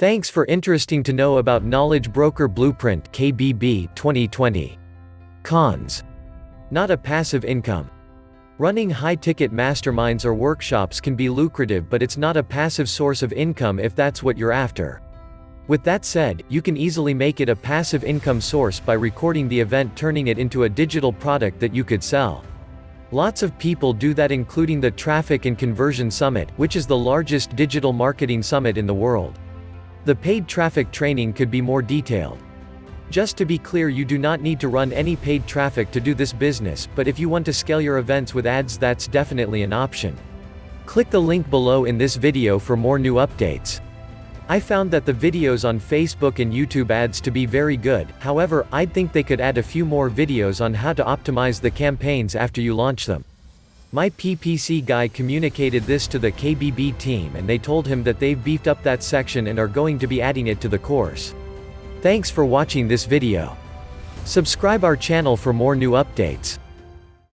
Thanks for interesting to know about Knowledge Broker Blueprint KBB 2020. Cons. Not a passive income. Running high-ticket masterminds or workshops can be lucrative, but it's not a passive source of income if that's what you're after. With that said, you can easily make it a passive income source by recording the event, turning it into a digital product that you could sell. Lots of people do that, including the Traffic and Conversion Summit, which is the largest digital marketing summit in the world. The paid traffic training could be more detailed. Just to be clear, you do not need to run any paid traffic to do this business, but if you want to scale your events with ads, that's definitely an option. Click the link below in this video for more new updates. I found that the videos on Facebook and YouTube ads to be very good, however, I'd think they could add a few more videos on how to optimize the campaigns after you launch them. My PPC guy communicated this to the KBB team and they told him that they've beefed up that section and are going to be adding it to the course. Thanks for watching this video. Subscribe our channel for more new updates.